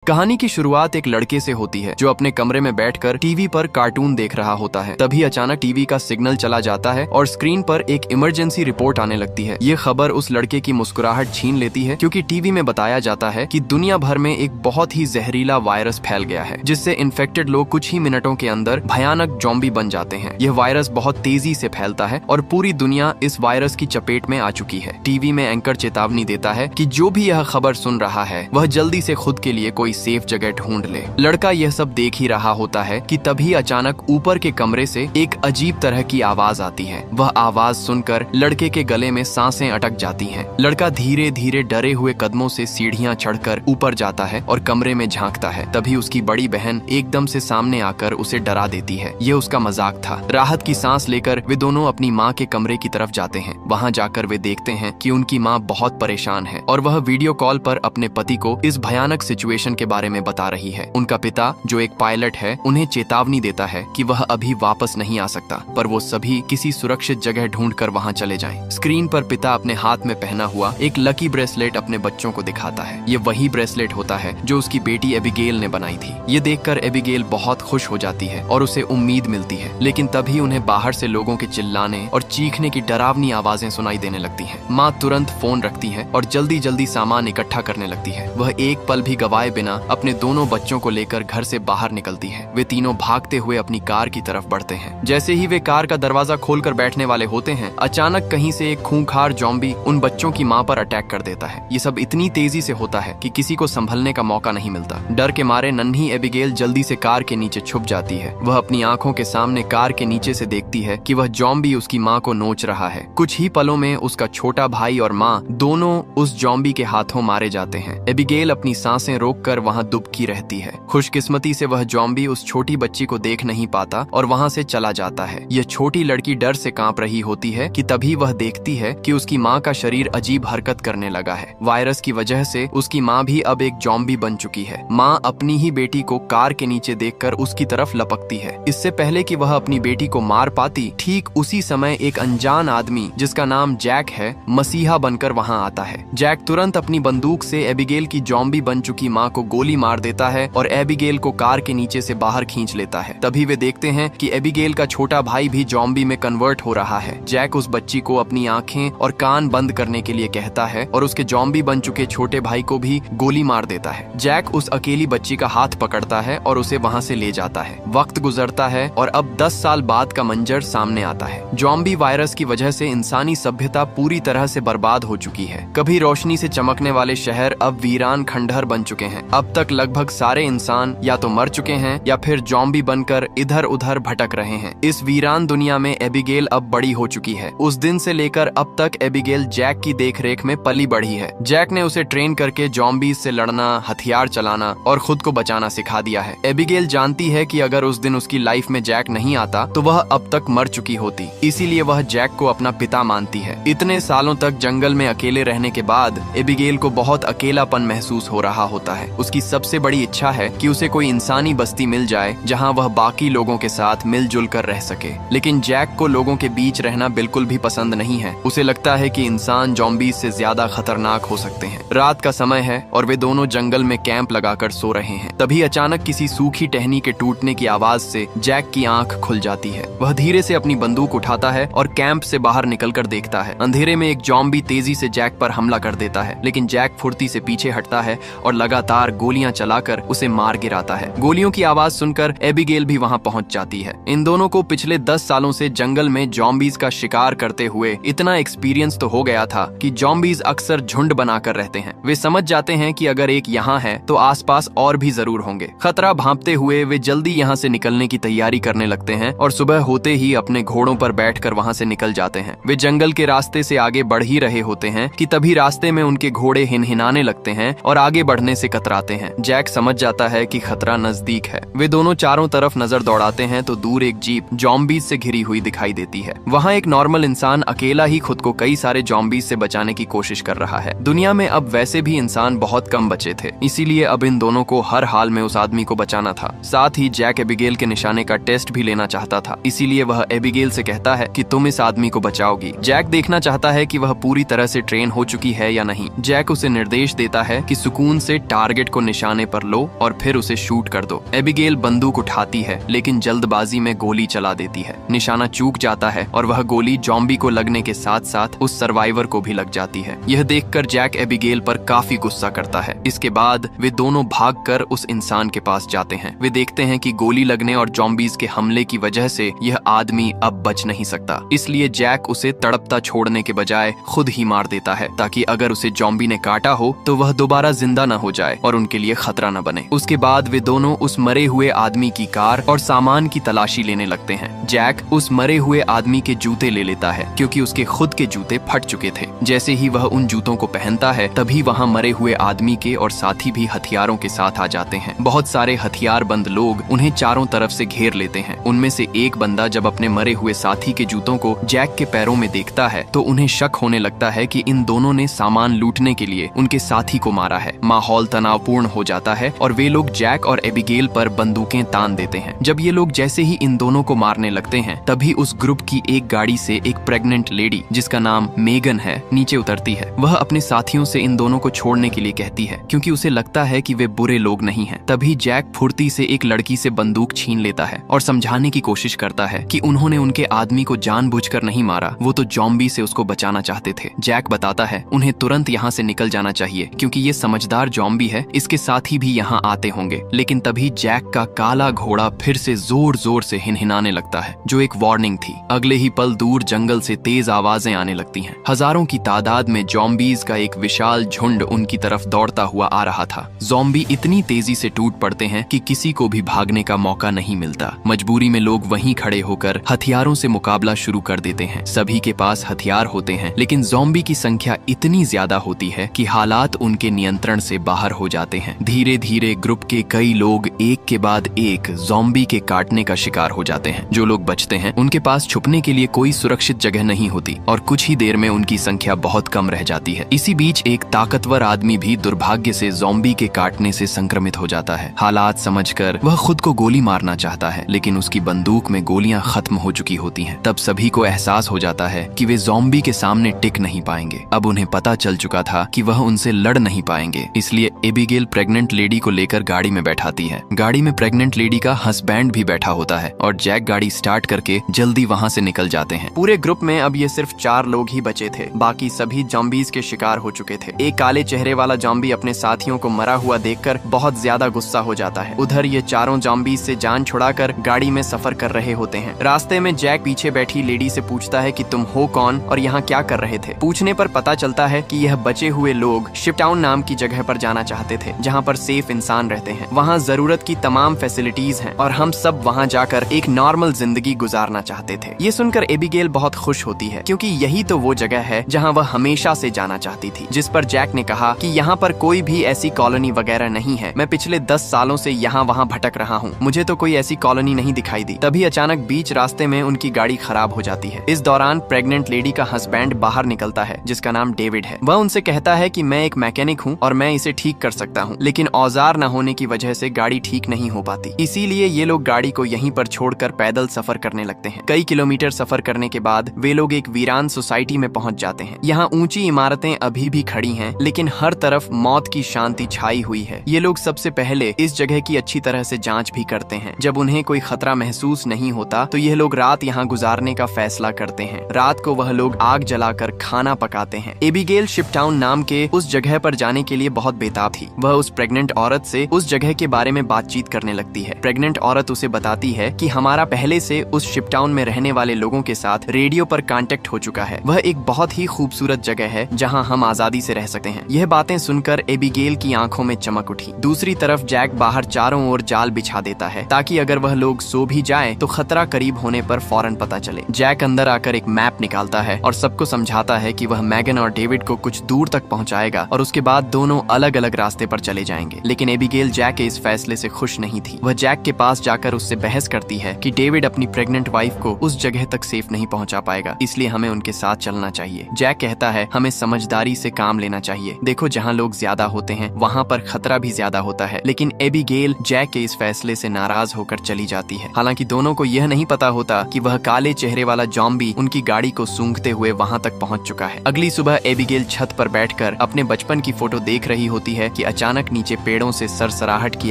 कहानी की शुरुआत एक लड़के से होती है जो अपने कमरे में बैठकर टीवी पर कार्टून देख रहा होता है। तभी अचानक टीवी का सिग्नल चला जाता है और स्क्रीन पर एक इमरजेंसी रिपोर्ट आने लगती है। ये खबर उस लड़के की मुस्कुराहट छीन लेती है क्योंकि टीवी में बताया जाता है कि दुनिया भर में एक बहुत ही जहरीला वायरस फैल गया है जिससे इन्फेक्टेड लोग कुछ ही मिनटों के अंदर भयानक ज़ॉम्बी बन जाते हैं। यह वायरस बहुत तेजी से फैलता है और पूरी दुनिया इस वायरस की चपेट में आ चुकी है। टीवी में एंकर चेतावनी देता है कि जो भी यह खबर सुन रहा है वह जल्दी से खुद के लिए कोई सेफ जगह ढूंढ ले। लड़का यह सब देख ही रहा होता है कि तभी अचानक ऊपर के कमरे से एक अजीब तरह की आवाज आती है। वह आवाज सुनकर लड़के के गले में सांसें अटक जाती हैं। लड़का धीरे धीरे डरे हुए कदमों से सीढ़ियां चढ़कर ऊपर जाता है और कमरे में झांकता है। तभी उसकी बड़ी बहन एकदम से सामने आकर उसे डरा देती है। यह उसका मजाक था। राहत की सांस लेकर वे दोनों अपनी माँ के कमरे की तरफ जाते हैं। वहाँ जाकर वे देखते हैं कि उनकी माँ बहुत परेशान है और वह वीडियो कॉल पर अपने पति को इस भयानक सिचुएशन के बारे में बता रही है। उनका पिता जो एक पायलट है उन्हें चेतावनी देता है कि वह अभी वापस नहीं आ सकता, पर वो सभी किसी सुरक्षित जगह ढूंढकर वहां चले जाएं। स्क्रीन पर पिता अपने हाथ में पहना हुआ एक लकी ब्रेसलेट अपने बच्चों को दिखाता है। ये वही ब्रेसलेट होता है जो उसकी बेटी एबिगेल ने बनाई थी। ये देखकर एबिगेल बहुत खुश हो जाती है और उसे उम्मीद मिलती है, लेकिन तभी उन्हें बाहर से लोगों के चिल्लाने और चीखने की डरावनी आवाजें सुनाई देने लगती हैं। माँ तुरंत फोन रखती है और जल्दी जल्दी सामान इकट्ठा करने लगती है। वह एक पल भी गवाए बिना अपने दोनों बच्चों को लेकर घर से बाहर निकलती है। वे तीनों भागते हुए अपनी कार की तरफ बढ़ते हैं। जैसे ही वे कार का दरवाजा खोलकर बैठने वाले होते हैं, अचानक कहीं से एक खूंखार ज़ॉम्बी उन बच्चों की मां पर अटैक कर देता है। ये सब इतनी तेजी से होता है कि किसी को संभलने का मौका नहीं मिलता। डर के मारे नन्ही एबिगेल जल्दी से कार के नीचे छुप जाती है। वह अपनी आंखों के सामने कार के नीचे से देखती है कि वह ज़ॉम्बी उसकी मां को नोच रहा है। कुछ ही पलों में उसका छोटा भाई और मां दोनों उस ज़ॉम्बी के हाथों मारे जाते हैं। एबिगेल अपनी सांसें रोककर वहां दुबकी रहती है। खुशकिस्मती से वह ज़ॉम्बी उस छोटी बच्ची को देख नहीं पाता और वहां से चला जाता है। यह छोटी लड़की डर से कांप रही होती है कि तभी वह देखती है कि उसकी माँ का शरीर अजीब हरकत करने लगा है। वायरस की वजह से उसकी माँ भी अब एक ज़ॉम्बी बन चुकी है। माँ अपनी ही बेटी को कार के नीचे देखकर उसकी तरफ लपकती है। इससे पहले कि वह अपनी बेटी को मार पाती, ठीक उसी समय एक अनजान आदमी जिसका नाम जैक है मसीहा बनकर वहाँ आता है। जैक तुरंत अपनी बंदूक से एबिगेल की ज़ॉम्बी बन चुकी माँ को गोली मार देता है और एबिगेल को कार के नीचे से बाहर खींच लेता है। तभी वे देखते हैं कि एबिगेल का छोटा भाई भी ज़ॉम्बी में कन्वर्ट हो रहा है। जैक उस बच्ची को अपनी आंखें और कान बंद करने के लिए कहता है और उसके ज़ॉम्बी बन चुके छोटे भाई को भी गोली मार देता है। जैक उस अकेली बच्ची का हाथ पकड़ता है और उसे वहां से ले जाता है। वक्त गुजरता है और अब 10 साल बाद का मंजर सामने आता है। ज़ॉम्बी वायरस की वजह से इंसानी सभ्यता पूरी तरह से बर्बाद हो चुकी है। कभी रोशनी से चमकने वाले शहर अब वीरान खंडहर बन चुके हैं। अब तक लगभग सारे इंसान या तो मर चुके हैं या फिर ज़ॉम्बी बनकर इधर उधर भटक रहे हैं। इस वीरान दुनिया में एबिगेल अब बड़ी हो चुकी है। उस दिन से लेकर अब तक एबिगेल जैक की देखरेख में पली बढ़ी है। जैक ने उसे ट्रेन करके ज़ॉम्बीज से लड़ना, हथियार चलाना और खुद को बचाना सिखा दिया है। एबिगेल जानती है कि अगर उस दिन उसकी लाइफ में जैक नहीं आता तो वह अब तक मर चुकी होती। इसीलिए वह जैक को अपना पिता मानती है। इतने सालों तक जंगल में अकेले रहने के बाद एबिगेल को बहुत अकेलापन महसूस हो रहा होता है। उसकी सबसे बड़ी इच्छा है कि उसे कोई इंसानी बस्ती मिल जाए जहां वह बाकी लोगों के साथ मिलजुल कर रह सके। लेकिन जैक को लोगों के बीच रहना बिल्कुल भी पसंद नहीं है। उसे लगता है कि इंसान ज़ॉम्बीज से ज्यादा खतरनाक हो सकते हैं। रात का समय है और वे दोनों जंगल में कैंप लगाकर सो रहे हैं। तभी अचानक किसी सूखी टहनी के टूटने की आवाज से जैक की आंख खुल जाती है। वह धीरे से अपनी बंदूक उठाता है और कैंप से बाहर निकलकर देखता है। अंधेरे में एक ज़ॉम्बी तेजी से जैक पर हमला कर देता है, लेकिन जैक फुर्ती से पीछे हटता है और लगातार गोलियां चलाकर उसे मार गिराता है। गोलियों की आवाज सुनकर एबिगेल भी वहां पहुंच जाती है। इन दोनों को पिछले 10 सालों से जंगल में ज़ॉम्बीज का शिकार करते हुए इतना एक्सपीरियंस तो हो गया था कि ज़ॉम्बीज अक्सर झुंड बनाकर रहते हैं। वे समझ जाते हैं कि अगर एक यहाँ है तो आसपास और भी जरूर होंगे। खतरा भांपते हुए वे जल्दी यहाँ से निकलने की तैयारी करने लगते हैं और सुबह होते ही अपने घोड़ों पर बैठकर वहाँ से निकल जाते हैं। वे जंगल के रास्ते से आगे बढ़ ही रहे होते हैं कि तभी रास्ते में उनके घोड़े हिनहिनाने लगते हैं और आगे बढ़ने से कतराते हैं। जैक समझ जाता है कि खतरा नजदीक है। वे दोनों चारों तरफ नजर दौड़ाते हैं तो दूर एक जीप ज़ॉम्बीज से घिरी हुई दिखाई देती है। वहाँ एक नॉर्मल इंसान अकेला ही खुद को कई सारे ज़ॉम्बीज से बचाने की कोशिश कर रहा है। दुनिया में अब वैसे भी इंसान बहुत कम बचे थे, इसीलिए अब इन दोनों को हर हाल में उस आदमी को बचाना था। साथ ही जैक एबिगेल के निशाने का टेस्ट भी लेना चाहता था, इसीलिए वह एबिगेल से कहता है कि तुम इस आदमी को बचाओगी। जैक देखना चाहता है कि वह पूरी तरह से ट्रेन हो चुकी है या नहीं। जैक उसे निर्देश देता है कि सुकून से टारगेट को निशाने पर लो और फिर उसे शूट कर दो। एबिगेल बंदूक उठाती है लेकिन जल्दबाजी में गोली चला देती है। निशाना चूक जाता है और वह गोली जॉम्बी को लगने के साथ साथ उस सर्वाइवर को भी लग जाती है। यह देखकर जैक एबिगेल पर काफी गुस्सा करता है। इसके बाद वे दोनों भागकर उस इंसान के पास जाते हैं। वे देखते हैं कि गोली लगने और जॉम्बीज के हमले की वजह से यह आदमी अब बच नहीं सकता। इसलिए जैक उसे तड़पता छोड़ने के बजाय खुद ही मार देता है ताकि अगर उसे जॉम्बी ने काटा हो तो वह दोबारा जिंदा न हो जाए और उनके लिए खतरा न बने। उसके बाद वे दोनों उस मरे हुए आदमी की कार और सामान की तलाशी लेने लगते हैं। जैक उस मरे हुए आदमी के जूते ले लेता है क्योंकि उसके खुद के जूते फट चुके थे। जैसे ही वह उन जूतों को पहनता है तभी वहाँ मरे हुए आदमी के और साथी भी हथियारों के साथ आ जाते हैं। बहुत सारे हथियारबंद लोग उन्हें चारों तरफ से घेर लेते हैं। उनमें से एक बंदा जब अपने मरे हुए साथी के जूतों को जैक के पैरों में देखता है तो उन्हें शक होने लगता है कि इन दोनों ने सामान लूटने के लिए उनके साथी को मारा है। माहौल तनावपूर्ण हो जाता है और वे लोग जैक और एबिगेल पर बंदूकें तान देते हैं। जब ये लोग जैसे ही इन दोनों को मारने लगते हैं तभी उस ग्रुप की एक गाड़ी से एक प्रेग्नेंट लेडी जिसका नाम मेगन है नीचे उतरती है। वह अपने साथियों से इन दोनों को छोड़ने के लिए कहती है क्योंकि उसे लगता है कि वे बुरे लोग नहीं हैं। तभी जैक फुर्ती से एक लड़की से बंदूक छीन लेता है और समझाने की कोशिश करता है कि उन्होंने उनके आदमी को जानबूझकर नहीं मारा, वो तो जॉम्बी से उसको बचाना चाहते थे। जैक बताता है उन्हें तुरंत यहाँ से निकल जाना चाहिए क्योंकि ये समझदार जॉम्बी है, इसके साथी भी यहाँ आते होंगे। लेकिन तभी जैक का काला घोड़ा फिर से जोर जोर से हिनहिनाने लगता है जो एक वार्निंग थी। अगले ही पल दूर जंगल से तेज आवाजें आने लगती हैं। हजारों की तादाद में जॉम्बीज का एक विशाल झुंड उनकी तरफ दौड़ता हुआ आ रहा था। जॉम्बी इतनी तेजी से टूट पड़ते हैं कि किसी को भी भागने का मौका नहीं मिलता। मजबूरी में लोग वहीं खड़े होकर हथियारों से मुकाबला शुरू कर देते हैं। सभी के पास हथियार होते हैं लेकिन जॉम्बी की संख्या इतनी ज्यादा होती है कि हालात उनके नियंत्रण से बाहर हो जाते हैं। धीरे धीरे ग्रुप के कई लोग एक के बाद एक जॉम्बी के काटने का शिकार हो जाते हैं। जो लोग बचते हैं उनके पास छुपने के लिए कोई सुरक्षित जगह नहीं होती और कुछ ही देर में उनकी संख्या बहुत कम रह जाती है। इसी बीच एक ताकतवर आदमी भी दुर्भाग्य से जॉम्बी के काटने से संक्रमित हो जाता है। हालात समझकर वह खुद को गोली मारना चाहता है लेकिन उसकी बंदूक में गोलियां खत्म हो चुकी होती हैं। तब सभी को एहसास हो जाता है कि वे जॉम्बी के सामने टिक नहीं पाएंगे। अब उन्हें पता चल चुका था कि वह उनसे लड़ नहीं पाएंगे। इसलिए एबिगेल प्रेग्नेंट लेडी को लेकर गाड़ी में बैठाती है। गाड़ी में प्रेग्नेंट लेडी का हस्बैंड भी बैठा होता है और जैक गाड़ी स्टार्ट करके जल्दी वहाँ से निकल जाते हैं। पूरे ग्रुप में अब ये सिर्फ 4 लोग ही बचे थे, बाकी सभी जॉम्बीज के शिकार हो चुके थे। एक काले चेहरे वाला जॉम्बी अपने साथियों को मरा हुआ देखकर बहुत ज्यादा गुस्सा हो जाता है। उधर ये चारों जॉम्बीज से जान छुड़ाकर गाड़ी में सफर कर रहे होते हैं। रास्ते में जैक पीछे बैठी लेडी से पूछता है कि तुम हो कौन और यहाँ क्या कर रहे थे। पूछने पर पता चलता है कि यह बचे हुए लोग शिपटाउन नाम की जगह पर जाना चाहते थे जहाँ पर सेफ इंसान रहते हैं। वहाँ जरूरत की तमाम फैसिलिटीज हैं और हम सब वहाँ जाकर एक नॉर्मल जिंदगी गुजारना चाहते थे। ये सुनकर एबिगेल बहुत खुश होती है क्योंकि यही तो वो जगह है जहाँ वह हमेशा से जाना चाहती थी। जिस पर जैक ने कहा कि यहाँ पर कोई भी ऐसी कॉलोनी वगैरह नहीं है। मैं पिछले 10 सालों से यहाँ वहाँ भटक रहा हूँ, मुझे तो कोई ऐसी कॉलोनी नहीं दिखाई दी। तभी अचानक बीच रास्ते में उनकी गाड़ी खराब हो जाती है। इस दौरान प्रेग्नेंट लेडी का हस्बैंड बाहर निकलता है जिसका नाम डेविड है। वह उनसे कहता है कि मैं एक मैकेनिक हूँ और मैं इसे ठीक कर सकता हूँ, लेकिन औजार न होने की वजह से गाड़ी ठीक नहीं हो पाती। इसीलिए ये लोग गाड़ी को यहीं पर छोड़कर पैदल सफर करने लगते हैं। कई किलोमीटर सफर करने के बाद वे लोग एक वीरान सोसाइटी में पहुंच जाते हैं। यहाँ ऊंची इमारतें अभी भी खड़ी हैं, लेकिन हर तरफ मौत की शांति छाई हुई है। ये लोग सबसे पहले इस जगह की अच्छी तरह से जांच भी करते हैं। जब उन्हें कोई खतरा महसूस नहीं होता तो यह लोग रात यहाँ गुजारने का फैसला करते हैं। रात को वह लोग आग जलाकर खाना पकाते हैं। एबिगेल शिपटाउन नाम के उस जगह पर जाने के लिए बहुत बेताब थी। वह उस प्रेग्नेंट औरत से उस जगह के बारे में बातचीत करने लगती है। प्रेग्नेंट औरत उसे बताती है कि हमारा पहले से उस शिपटाउन में रहने वाले लोगों के साथ रेडियो पर कांटेक्ट हो चुका है। वह एक बहुत ही खूबसूरत जगह है जहां हम आजादी से रह सकते हैं। यह बातें सुनकर एबिगेल की आंखों में चमक उठी। दूसरी तरफ जैक बाहर चारों ओर जाल बिछा देता है ताकि अगर वह लोग सो भी जाएं तो खतरा करीब होने पर फौरन पता चले। जैक अंदर आकर एक मैप निकालता है और सबको समझाता है कि वह मैगन और डेविड को कुछ दूर तक पहुंचाएगा और उसके बाद दोनों अलग अलग रास्ते पर चले जाएंगे। लेकिन एबिगेल जैक के इस फैसले से खुश नहीं थी। वह जैक के पास जाकर उससे बहस करती है कि डेविड अपनी प्रेग्नेंट वाइफ को उस जगह तक सेफ नहीं पहुंचा पाएगा, इसलिए हमें उनके साथ चलना चाहिए। जैक कहता है हमें समझदारी से काम लेना चाहिए। देखो जहाँ लोग ज्यादा होते हैं वहाँ पर खतरा भी ज्यादा होता है। लेकिन एबिगेल जैक के इस फैसले से नाराज होकर चली जाती है। हालांकि दोनों को यह नहीं पता होता कि वह काले चेहरे वाला जॉम्बी उनकी गाड़ी को सूंघते हुए वहाँ तक पहुँच चुका है। अगली सुबह एबिगेल छत पर बैठकर अपने बचपन की फोटो देख रही होती है कि अचानक नीचे पेड़ों से सरसराहट की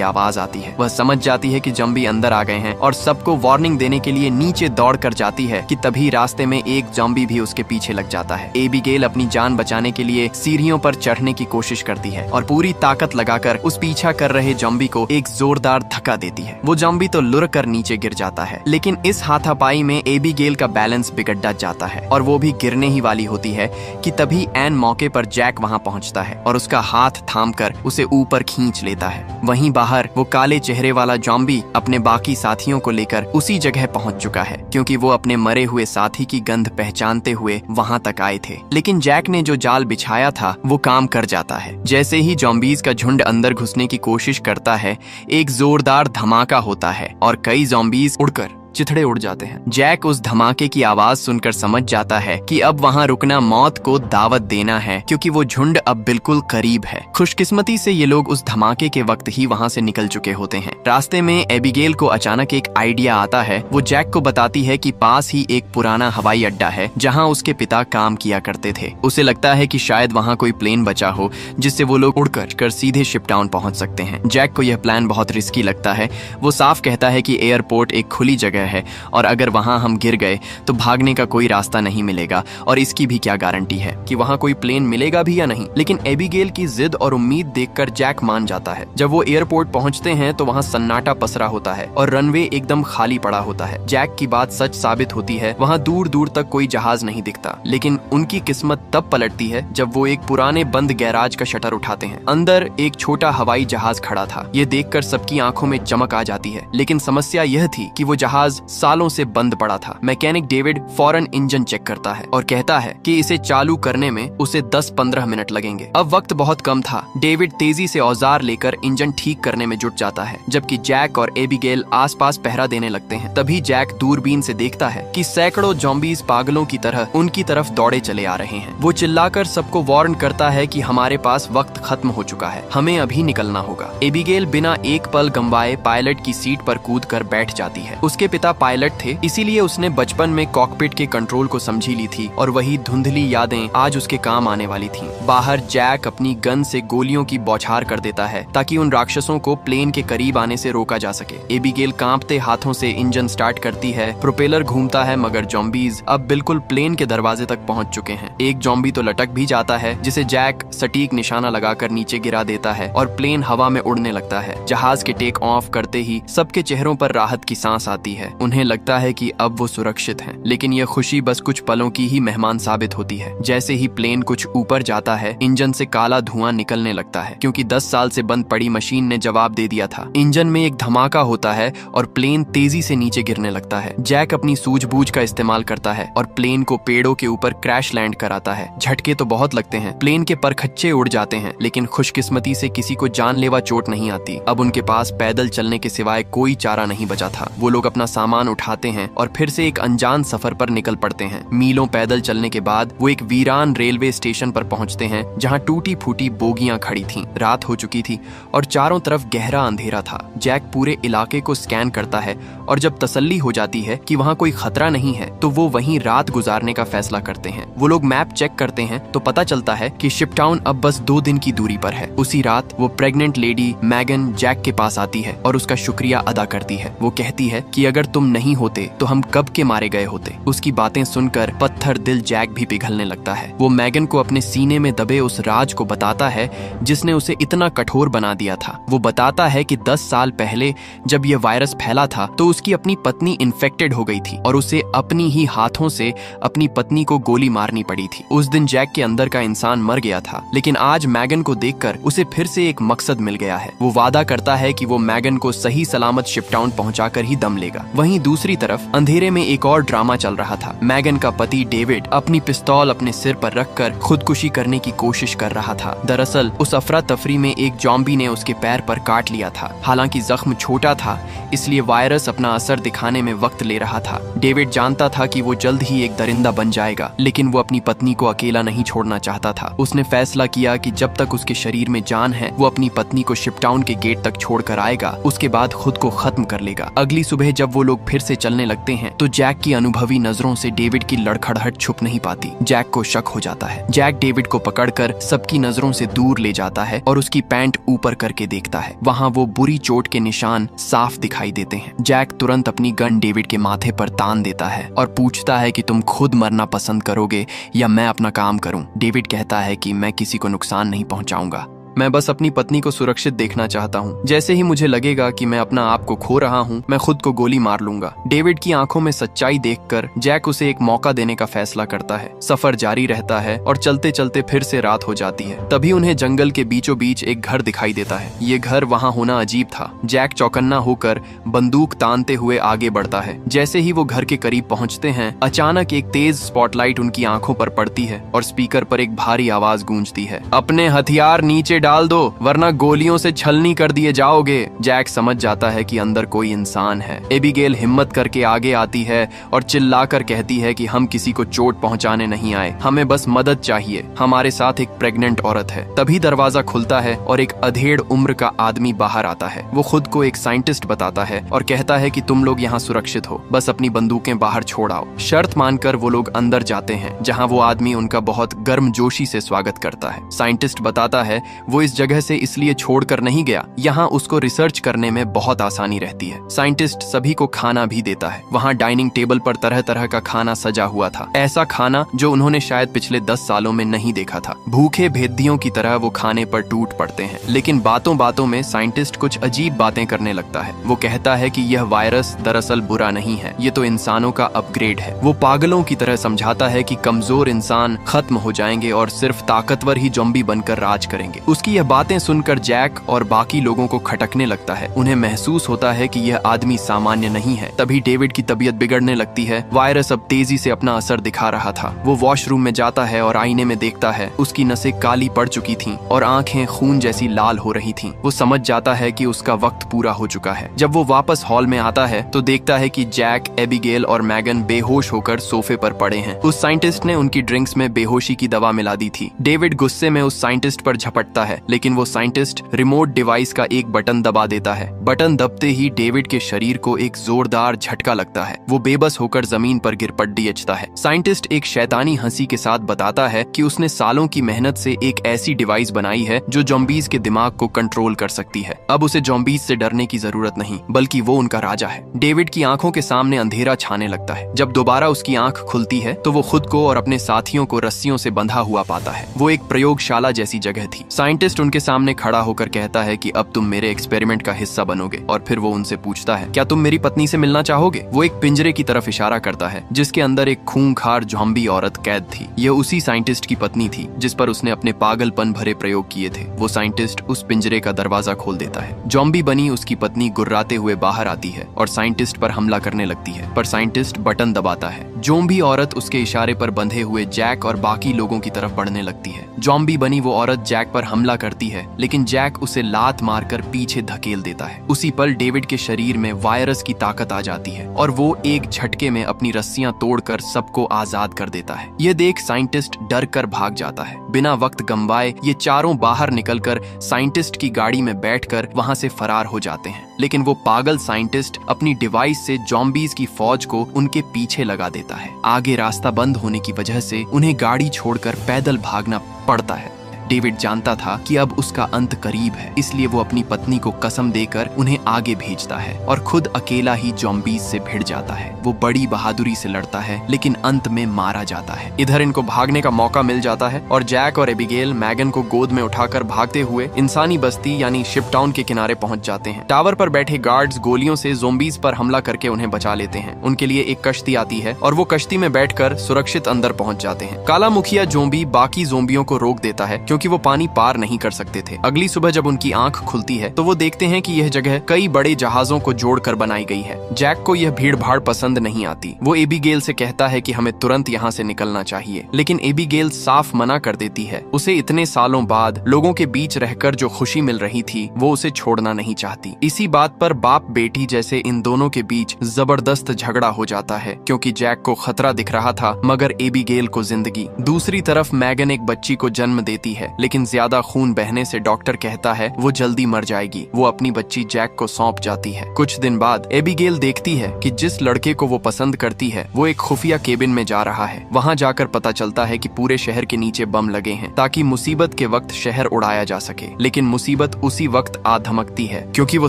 आवाज आती है। वह समझ जाती है कि जॉम्बी अंदर आ गए हैं और सबको वार्निंग देने के लिए नीचे दौड़ कर जाती है कि तभी रास्ते में एक जॉम्बी भी उसके पीछे लग जाता है। एबिगेल अपनी जान बचाने के लिए सीढ़ियों पर चढ़ने की कोशिश करती है और पूरी ताकत लगाकर उस पीछा कर रहे जॉम्बी को एक जोरदार धक्का देती है। वो जॉम्बी तो लुढ़क कर नीचे गिर जाता है, लेकिन इस हाथापाई में एबिगेल का बैलेंस बिगड़ जाता है और वो भी गिरने ही वाली होती है कि तभी ऐन मौके पर जैक वहां पहुंचता है और उसका हाथ थामकर उसे ऊपर खींच लेता है। वहीं बाहर वो काले चेहरे वाला जॉम्बी अपने बाकी साथियों को लेकर उसी जगह पहुंच चुका है, क्योंकि वो अपने मरे हुए साथी की गंध पहचानते हुए वहां तक आए थे। लेकिन जैक ने जो जाल बिछाया था वो काम कर जाता है। जैसे ही जॉम्बीज का झुंड अंदर घुसने की कोशिश करता है, एक जोरदार धमाका होता है और कई जॉम्बीज उड़कर चिथड़े उड़ जाते हैं। जैक उस धमाके की आवाज सुनकर समझ जाता है कि अब वहां रुकना मौत को दावत देना है, क्योंकि वो झुंड अब बिल्कुल करीब है। खुशकिस्मती से ये लोग उस धमाके के वक्त ही वहां से निकल चुके होते हैं। रास्ते में एबिगेल को अचानक एक आइडिया आता है। वो जैक को बताती है कि पास ही एक पुराना हवाई अड्डा है जहाँ उसके पिता काम किया करते थे। उसे लगता है कि शायद वहाँ कोई प्लेन बचा हो जिससे वो लोग उड़कर सीधे शिपटाउन पहुंच सकते हैं। जैक को यह प्लान बहुत रिस्की लगता है। वो साफ कहता है कि एयरपोर्ट एक खुली जगह है और अगर वहां हम गिर गए तो भागने का कोई रास्ता नहीं मिलेगा, और इसकी भी क्या गारंटी है कि वहां कोई प्लेन मिलेगा भी या नहीं। लेकिन एबिगेल की जिद और उम्मीद देखकर जैक मान जाता है। जब वो एयरपोर्ट पहुंचते हैं तो वहां सन्नाटा पसरा होता है और रनवे एकदम खाली पड़ा होता है। जैक की बात सच साबित होती है। वहां दूर दूर तक कोई जहाज नहीं दिखता, लेकिन उनकी किस्मत तब पलटती है जब वो एक पुराने बंद गैराज का शटर उठाते हैं। अंदर एक छोटा हवाई जहाज खड़ा था। ये देखकर सबकी आंखों में चमक आ जाती है, लेकिन समस्या यह थी कि वो जहाज सालों से बंद पड़ा था। मैकेनिक डेविड फौरन इंजन चेक करता है और कहता है कि इसे चालू करने में उसे 10-15 मिनट लगेंगे। अब वक्त बहुत कम था। डेविड तेजी से औजार लेकर इंजन ठीक करने में जुट जाता है, जबकि जैक और एबिगेल आसपास पहरा देने लगते हैं। तभी जैक दूरबीन से देखता है कि सैकड़ों जॉम्बीज पागलों की तरह उनकी तरफ दौड़े चले आ रहे हैं। वो चिल्लाकर सबको वार्न करता है कि हमारे पास वक्त खत्म हो चुका है, हमें अभी निकलना होगा। एबिगेल बिना एक पल गंवाए पायलट की सीट पर कूदकर बैठ जाती है। उसके पिता पायलट थे, इसीलिए उसने बचपन में कॉकपिट के कंट्रोल को समझी ली थी और वही धुंधली यादें आज उसके काम आने वाली थीं। बाहर जैक अपनी गन से गोलियों की बौछार कर देता है ताकि उन राक्षसों को प्लेन के करीब आने से रोका जा सके। एबिगेल कांपते हाथों से इंजन स्टार्ट करती है। प्रोपेलर घूमता है, मगर जॉम्बीज अब बिल्कुल प्लेन के दरवाजे तक पहुंच चुके हैं। एक जॉम्बी तो लटक भी जाता है, जिसे जैक सटीक निशाना लगाकर नीचे गिरा देता है और प्लेन हवा में उड़ने लगता है। जहाज के टेक ऑफ करते ही सबके चेहरों पर राहत की सांस आती है। उन्हें लगता है कि अब वो सुरक्षित हैं, लेकिन यह खुशी बस कुछ पलों की ही मेहमान साबित होती है। जैसे ही प्लेन कुछ ऊपर जाता है, इंजन से काला धुआं निकलने लगता है, क्योंकि 10 साल से बंद पड़ी मशीन ने जवाब दे दिया था। इंजन में एक धमाका होता है और प्लेन तेजी से नीचे गिरने लगता है। जैक अपनी सूझबूझ का इस्तेमाल करता है और प्लेन को पेड़ों के ऊपर क्रैश लैंड कराता है। झटके तो बहुत लगते हैं, प्लेन के परखच्चे उड़ जाते हैं, लेकिन खुशकिस्मती से किसी को जानलेवा चोट नहीं आती। अब उनके पास पैदल चलने के सिवाय कोई चारा नहीं बचा था। वो लोग अपना सामान उठाते हैं और फिर से एक अनजान सफर पर निकल पड़ते हैं। मीलों पैदल चलने के बाद वो एक वीरान रेलवे स्टेशन पर पहुंचते हैं, जहां टूटी फूटी बोगियां खड़ी थीं। रात हो चुकी थी और चारों तरफ गहरा अंधेरा था। जैक पूरे इलाके को स्कैन करता है और जब तसल्ली हो जाती है कि वहां कोई खतरा नहीं है, तो वो वहीं रात गुजारने का फैसला करते हैं। वो लोग मैप चेक करते हैं तो पता चलता है कि शिपटाउन अब बस 2 दिन की दूरी पर है। उसी रात वो प्रेग्नेंट लेडी मैगन जैक के पास आती है और उसका शुक्रिया अदा करती है। वो कहती है कि अगर तुम नहीं होते तो हम कब के मारे गए होते। उसकी बातें सुनकर पत्थर दिल जैक भी पिघलने लगता है। वो मैगन को अपने सीने में दबे उस राज को बताता है जिसने उसे इतना कठोर बना दिया था। वो बताता है कि 10 साल पहले जब ये वायरस फैला था तो उसकी अपनी पत्नी इन्फेक्टेड हो गई थी और उसे अपनी ही हाथों से अपनी पत्नी को गोली मारनी पड़ी थी। उस दिन जैक के अंदर का इंसान मर गया था, लेकिन आज मैगन को देखकर उसे फिर से एक मकसद मिल गया है। वो वादा करता है कि वो मैगन को सही सलामत शिपटाउन पहुंचाकर ही दम लेगा। वहीं दूसरी तरफ अंधेरे में एक और ड्रामा चल रहा था। मैगन का पति डेविड अपनी पिस्तौल अपने सिर पर रखकर खुदकुशी करने की कोशिश कर रहा था। दरअसल उस अफरा तफरी में एक जॉम्बी ने उसके पैर पर काट लिया था। हालांकि जख्म छोटा था, इसलिए वायरस अपना असर दिखाने में वक्त ले रहा था। डेविड जानता था कि वो जल्द ही एक दरिंदा बन जाएगा, लेकिन वो अपनी पत्नी को अकेला नहीं छोड़ना चाहता था। उसने फैसला किया कि जब तक उसके शरीर में जान है वो अपनी पत्नी को शिपटाउन के गेट तक छोड़कर आएगा, उसके बाद खुद को खत्म कर लेगा। अगली सुबह जब वो लोग फिर से चलने लगते हैं तो जैक की अनुभवी नजरों से डेविड की लड़खड़ाहट छुप नहीं पाती। जैक को शक हो जाता है। जैक डेविड को पकड़कर सबकी नजरों से दूर ले जाता है और उसकी पैंट ऊपर करके देखता है। वहाँ वो बुरी चोट के निशान साफ दिखाई देते हैं। जैक तुरंत अपनी गन डेविड के माथे पर तान देता है और पूछता है कि तुम खुद मरना पसंद करोगे या मैं अपना काम करूं। डेविड कहता है कि मैं किसी को नुकसान नहीं पहुंचाऊंगा, मैं बस अपनी पत्नी को सुरक्षित देखना चाहता हूँ। जैसे ही मुझे लगेगा कि मैं अपना आप को खो रहा हूँ, मैं खुद को गोली मार लूंगा। डेविड की आंखों में सच्चाई देखकर जैक उसे एक मौका देने का फैसला करता है। सफर जारी रहता है और चलते चलते फिर से रात हो जाती है। तभी उन्हें जंगल के बीचों बीच एक घर दिखाई देता है। ये घर वहाँ होना अजीब था। जैक चौकन्ना होकर बंदूक तानते हुए आगे बढ़ता है। जैसे ही वो घर के करीब पहुँचते हैं, अचानक एक तेज स्पॉटलाइट उनकी आंखों पर पड़ती है और स्पीकर पर एक भारी आवाज गूंजती है, अपने हथियार नीचे डाल दो वरना गोलियों से छलनी कर दिए जाओगे। जैक समझ जाता है कि अंदर कोई इंसान है। एबिगेल हिम्मत करके आगे आती है और चिल्लाकर कहती है कि हम किसी को चोट पहुंचाने नहीं आए, हमें बस मदद चाहिए। हमारे साथ एक प्रेग्नेंट औरत है। तभी दरवाजा खुलता है और एक अधेड़ उम्र का आदमी बाहर आता है। वो खुद को एक साइंटिस्ट बताता है और कहता है कि तुम लोग यहाँ सुरक्षित हो, बस अपनी बंदूकें बाहर छोड़ आओ। शर्त मानकर वो लोग अंदर जाते हैं, जहाँ वो आदमी उनका बहुत गर्मजोशी से स्वागत करता है। साइंटिस्ट बताता है वो इस जगह से इसलिए छोड़कर नहीं गया, यहाँ उसको रिसर्च करने में बहुत आसानी रहती है। साइंटिस्ट सभी को खाना भी देता है। वहाँ डाइनिंग टेबल पर तरह तरह का खाना सजा हुआ था, ऐसा खाना जो उन्होंने शायद पिछले 10 सालों में नहीं देखा था। भूखे भेदियों की तरह वो खाने पर टूट पड़ते हैं, लेकिन बातों बातों में साइंटिस्ट कुछ अजीब बातें करने लगता है। वो कहता है कि यह वायरस दरअसल बुरा नहीं है, ये तो इंसानों का अपग्रेड है। वो पागलों की तरह समझाता है कि कमजोर इंसान खत्म हो जाएंगे और सिर्फ ताकतवर ही ज़ॉम्बी बनकर राज करेंगे। उसकी यह बातें सुनकर जैक और बाकी लोगों को खटकने लगता है। उन्हें महसूस होता है कि यह आदमी सामान्य नहीं है। तभी डेविड की तबीयत बिगड़ने लगती है। वायरस अब तेजी से अपना असर दिखा रहा था। वो वॉशरूम में जाता है और आईने में देखता है। उसकी नसें काली पड़ चुकी थीं और आंखें खून जैसी लाल हो रही थीं। वो समझ जाता है कि उसका वक्त पूरा हो चुका है। जब वो वापस हॉल में आता है तो देखता है कि जैक, एबिगेल और मैगन बेहोश होकर सोफे पर पड़े हैं। उस साइंटिस्ट ने उनकी ड्रिंक्स में बेहोशी की दवा मिला दी थी। डेविड गुस्से में उस साइंटिस्ट पर झपटता है, लेकिन वो साइंटिस्ट रिमोट डिवाइस का एक बटन दबा देता है। बटन दबते ही डेविड के शरीर को एक जोरदार झटका लगता है। वो बेबस होकर जमीन पर गिर पड़ता है। साइंटिस्ट एक शैतानी हंसी के साथ बताता है कि उसने सालों की मेहनत से एक ऐसी डिवाइस बनाई है जो ज़ॉम्बीज के दिमाग को कंट्रोल कर सकती है। अब उसे ज़ॉम्बीज से डरने की जरूरत नहीं, बल्कि वो उनका राजा है। डेविड की आंखों के सामने अंधेरा छाने लगता है। जब दोबारा उसकी आंख खुलती है तो वो खुद को और अपने साथियों को रस्सियों से बंधा हुआ पाता है। वो एक प्रयोगशाला जैसी जगह थी। साइंटिस्ट उनके सामने खड़ा होकर कहता है कि अब तुम मेरे एक्सपेरिमेंट का हिस्सा बनोगे। और फिर वो उनसे पूछता है, क्या तुम मेरी पत्नी से मिलना चाहोगे? वो एक पिंजरे की तरफ इशारा करता है जिसके अंदर एक खूंखार ज़ॉम्बी औरत कैद थी। यह उसी साइंटिस्ट की पत्नी थी जिस पर उसने अपने पागलपन भरे प्रयोग किए थे। वो साइंटिस्ट उस पिंजरे का दरवाजा खोल देता है। ज़ॉम्बी बनी उसकी पत्नी गुर्राते हुए बाहर आती है और साइंटिस्ट पर हमला करने लगती है, पर साइंटिस्ट बटन दबाता है। ज़ॉम्बी औरत उसके इशारे पर बंधे हुए जैक और बाकी लोगों की तरफ बढ़ने लगती है। ज़ॉम्बी बनी वो औरत जैक पर हमला करती है, लेकिन जैक उसे लात मारकर पीछे धकेल देता है। उसी पल डेविड के शरीर में वायरस की ताकत आ जाती है और वो एक झटके में अपनी रस्सियां तोड़कर सबको आजाद कर देता है। यह देख साइंटिस्ट डर कर भाग जाता है। बिना वक्त गंवाए ये चारों बाहर निकलकर साइंटिस्ट की गाड़ी में बैठकर वहां से फरार हो जाते हैं, लेकिन वो पागल साइंटिस्ट अपनी डिवाइस से ज़ॉम्बीज की फौज को उनके पीछे लगा देता है। आगे रास्ता बंद होने की वजह से उन्हें गाड़ी छोड़कर पैदल भागना पड़ता है। डेविड जानता था कि अब उसका अंत करीब है, इसलिए वो अपनी पत्नी को कसम देकर उन्हें आगे भेजता है और खुद अकेला ही ज़ॉम्बीज से भिड़ जाता है। वो बड़ी बहादुरी से लड़ता है, लेकिन अंत में मारा जाता है। इधर इनको भागने का मौका मिल जाता है और जैक और एबिगेल मैगन को गोद में उठाकर भागते हुए इंसानी बस्ती यानी शिप टाउन के किनारे पहुंच जाते हैं। टावर पर बैठे गार्ड्स गोलियों से ज़ॉम्बीज पर हमला करके उन्हें बचा लेते हैं। उनके लिए एक कश्ती आती है और वो कश्ती में बैठकर सुरक्षित अंदर पहुंच जाते हैं। काला मुखिया ज़ॉम्बी बाकी ज़ॉम्बियों को रोक देता है क्योंकि वो पानी पार नहीं कर सकते थे। अगली सुबह जब उनकी आंख खुलती है तो वो देखते हैं कि यह जगह कई बड़े जहाजों को जोड़कर बनाई गई है। जैक को यह भीड़ भाड़ पसंद नहीं आती। वो एबिगेल से कहता है कि हमें तुरंत यहाँ से निकलना चाहिए, लेकिन एबिगेल साफ मना कर देती है। उसे इतने सालों बाद लोगों के बीच रहकर जो खुशी मिल रही थी वो उसे छोड़ना नहीं चाहती। इसी बात पर बाप बेटी जैसे इन दोनों के बीच जबरदस्त झगड़ा हो जाता है, क्योंकि जैक को खतरा दिख रहा था मगर एबिगेल को जिंदगी। दूसरी तरफ मैगन एक बच्ची को जन्म देती है है, लेकिन ज्यादा खून बहने से डॉक्टर कहता है वो जल्दी मर जाएगी। वो अपनी बच्ची जैक को सौंप जाती है। कुछ दिन बाद एबिगेल देखती है कि जिस लड़के को वो पसंद करती है वो एक खुफिया केबिन में जा रहा है। वहाँ जाकर पता चलता है कि पूरे शहर के नीचे बम लगे हैं ताकि मुसीबत के वक्त शहर उड़ाया जा सके। लेकिन मुसीबत उसी वक्त आ धमकती है क्योंकि वो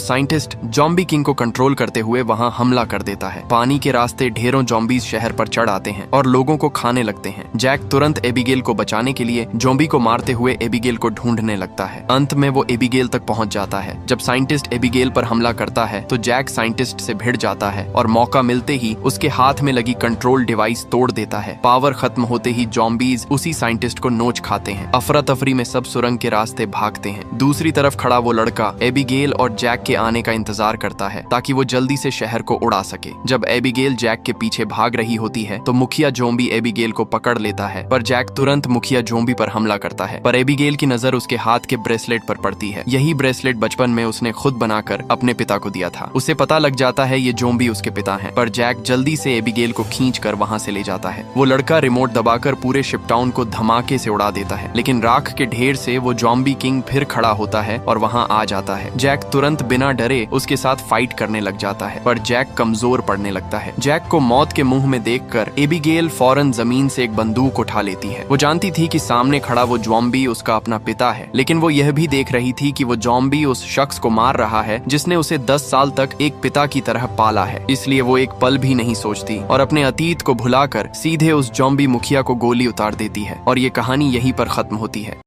साइंटिस्ट जॉम्बी किंग को कंट्रोल करते हुए वहाँ हमला कर देता है। पानी के रास्ते ढेरों जॉम्बीज शहर पर चढ़ आते हैं और लोगों को खाने लगते हैं। जैक तुरंत एबिगेल को बचाने के लिए जॉम्बी को मारते हुए एबिगेल को ढूंढने लगता है। अंत में वो एबिगेल तक पहुंच जाता है। जब साइंटिस्ट एबिगेल पर हमला करता है तो जैक साइंटिस्ट से भिड़ जाता है और मौका मिलते ही उसके हाथ में लगी कंट्रोल डिवाइस तोड़ देता है। पावर खत्म होते ही जॉम्बीज उसी साइंटिस्ट को नोच खाते हैं। अफरा तफरी में सब सुरंग के रास्ते भागते हैं। दूसरी तरफ खड़ा वो लड़का एबिगेल और जैक के आने का इंतजार करता है ताकि वो जल्दी से शहर को उड़ा सके। जब एबिगेल जैक के पीछे भाग रही होती है तो मुखिया जोम्बी एबिगेल को पकड़ लेता है, पर जैक तुरंत मुखिया जोम्बी पर हमला करता है। पर एबिगेल की नजर उसके हाथ के ब्रेसलेट पर पड़ती है। यही ब्रेसलेट बचपन में उसने खुद बनाकर अपने पिता को दिया था। उसे पता लग जाता है ये जोम्बी उसके पिता हैं, पर जैक जल्दी से एबिगेल को खींचकर वहां से ले जाता है। वो लड़का रिमोट दबाकर पूरे शिपटाउन को धमाके से उड़ा देता है, लेकिन राख के ढेर से वो जॉम्बी किंग फिर खड़ा होता है और वहां आ जाता है। जैक तुरंत बिना डरे उसके साथ फाइट करने लग जाता है, पर जैक कमजोर पड़ने लगता है। जैक को मौत के मुंह में देखकर एबिगेल फौरन जमीन से एक बंदूक उठा लेती है। वो जानती थी कि सामने खड़ा वो जॉम्बी उसका अपना पिता है, लेकिन वो यह भी देख रही थी कि वो जॉम्बी उस शख्स को मार रहा है जिसने उसे 10 साल तक एक पिता की तरह पाला है। इसलिए वो एक पल भी नहीं सोचती और अपने अतीत को भुलाकर सीधे उस जॉम्बी मुखिया को गोली उतार देती है और ये कहानी यहीं पर खत्म होती है।